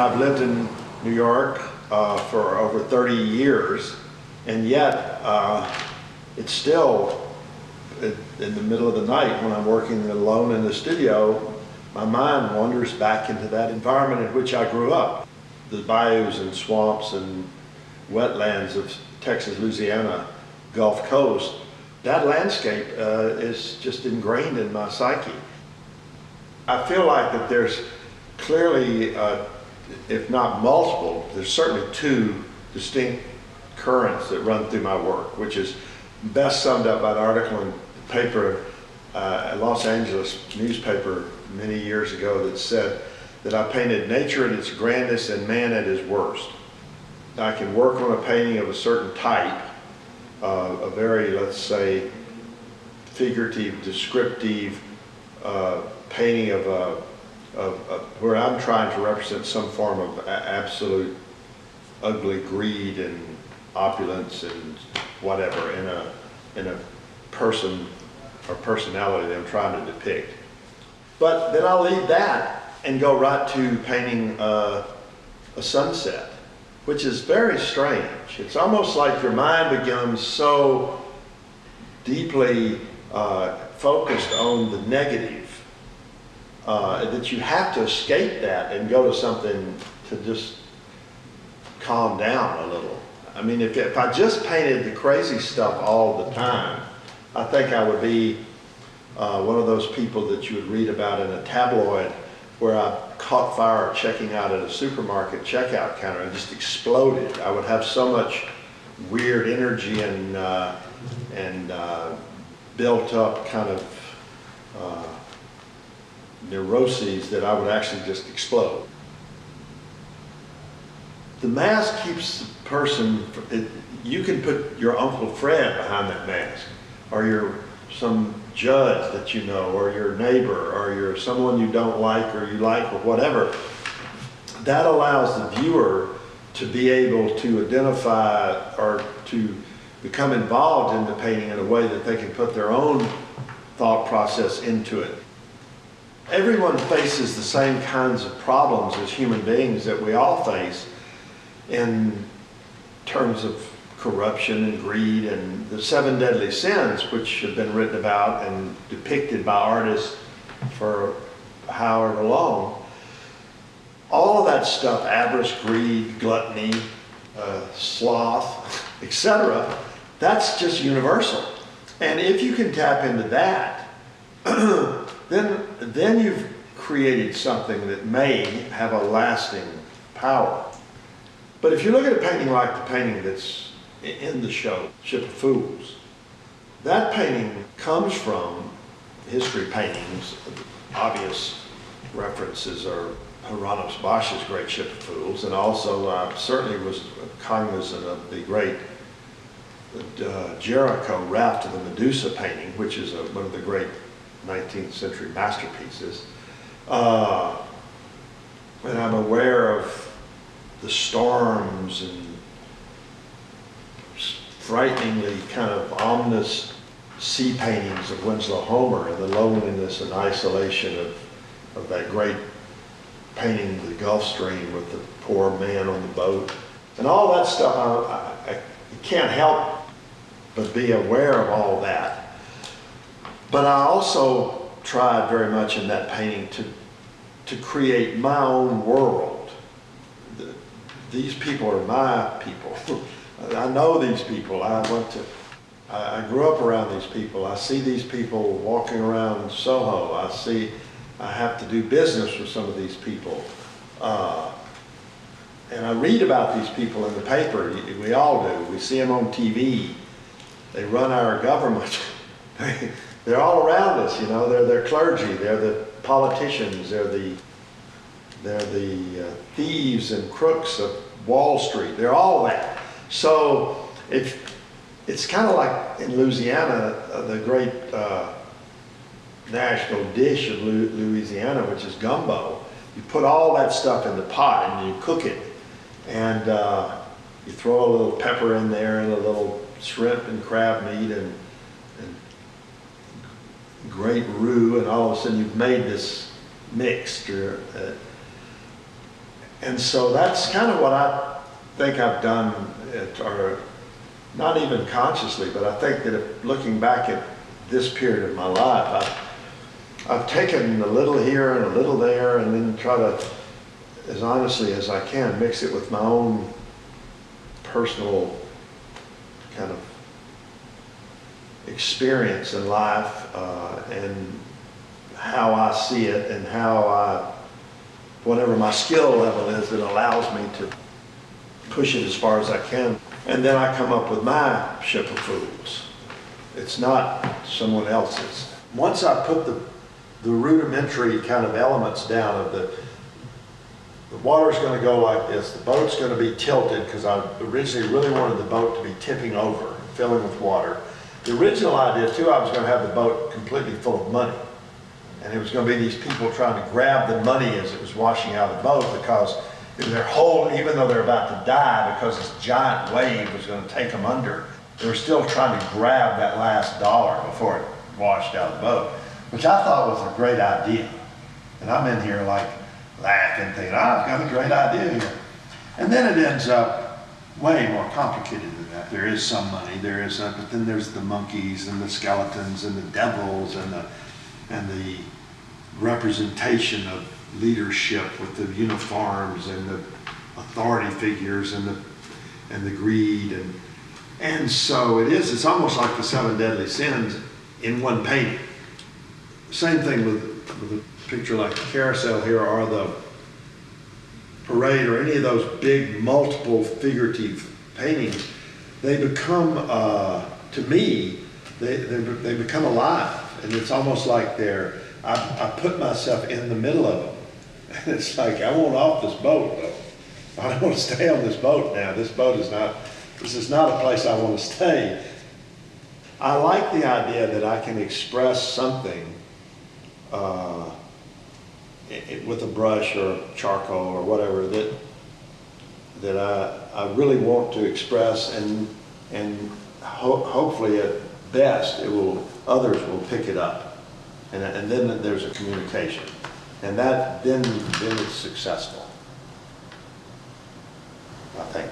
I've lived in New York for over 30 years, and yet it's still in the middle of the night when I'm working alone in the studio, my mind wanders back into that environment in which I grew up. The bayous and swamps and wetlands of Texas, Louisiana, Gulf Coast, that landscape is just ingrained in my psyche. I feel like that there's clearly, if not multiple, there's certainly two distinct currents that run through my work, which is best summed up by an article in the paper, a Los Angeles newspaper many years ago that said that I painted nature at its grandest and man at his worst. I can work on a painting of a certain type, a very, let's say, figurative, descriptive painting of where I'm trying to represent some form of absolute ugly greed and opulence and whatever in a person or personality that I'm trying to depict. But then I'll leave that and go right to painting a sunset, which is very strange. It's almost like your mind becomes so deeply focused on the negative that you have to escape that and go to something to just calm down a little. I mean, if I just painted the crazy stuff all the time, I think I would be one of those people that you would read about in a tabloid where I caught fire checking out at a supermarket checkout counter and just exploded. I would have so much weird energy and built up kind of neuroses that I would actually just explode. The mask keeps the person, you can put your Uncle Fred behind that mask, or some judge that you know, or your neighbor, or you're someone you don't like or you like, or whatever. That allows the viewer to be able to identify or to become involved in the painting in a way that they can put their own thought process into it. Everyone faces the same kinds of problems as human beings that we all face in terms of corruption and greed and the 7 deadly sins, which have been written about and depicted by artists for however long. All of that stuff, avarice, greed, gluttony, sloth, etc., that's just universal. And if you can tap into that, then you've created something that may have a lasting power. But if you look at a painting like the painting that's in the show, Ship of Fools, that painting comes from history paintings. Obvious references are Hieronymus Bosch's great Ship of Fools, and also certainly was cognizant of the great Jericho Raft of the Medusa painting, which is one of the great 19th century masterpieces. And I'm aware of the storms and frighteningly kind of ominous sea paintings of Winslow Homer and the loneliness and isolation of that great painting of the Gulf Stream with the poor man on the boat. And all that stuff, I can't help but be aware of all that. But I also tried very much in that painting to create my own world. These people are my people. I know these people. I grew up around these people. I see these people walking around Soho. I have to do business with some of these people. And I read about these people in the paper. We all do. We see them on TV. They run our government. They're all around us, you know. They're clergy. They're the politicians. They're the thieves and crooks of Wall Street. They're all that. So it's kind of like in Louisiana, the great national dish of Louisiana, which is gumbo. You put all that stuff in the pot and you cook it. And you throw a little pepper in there and a little shrimp and crab meat and great roux, and all of a sudden you've made this mixture. And so that's kind of what I think I've done, or not even consciously, but I think that looking back at this period of my life, I've taken a little here and a little there, and then try to, as honestly as I can, mix it with my own personal kind of experience in life, and how I see it, and whatever my skill level is that allows me to push it as far as I can. And then I come up with my ship of fools. It's not someone else's. Once I put the rudimentary kind of elements down of the water's going to go like this, the boat's going to be tilted, because I originally really wanted the boat to be tipping over, filling with water. The original idea too, I was going to have the boat completely full of money. And it was going to be these people trying to grab the money as it was washing out of the boat, because their whole, even though they're about to die because this giant wave was going to take them under, they were still trying to grab that last dollar before it washed out of the boat, which I thought was a great idea. And I'm in here like laughing, thinking, I've got a great idea here. And then it ends up way more complicated than that. There is some money, but then there's the monkeys and the skeletons and the devils and the representation of leadership with the uniforms and the authority figures and the greed, and so it's almost like the 7 deadly sins in one painting. Same thing with a picture like the carousel here, or the parade, or any of those big multiple figurative paintings. They become, to me, they become alive. And it's almost like I put myself in the middle of them. And it's like, I want off this boat, though. I don't want to stay on this boat now. This is not a place I want to stay. I like the idea that I can express something with a brush or charcoal or whatever that I really want to express, and hopefully at best others will pick it up, and then there's a communication, and then it's successful, I think.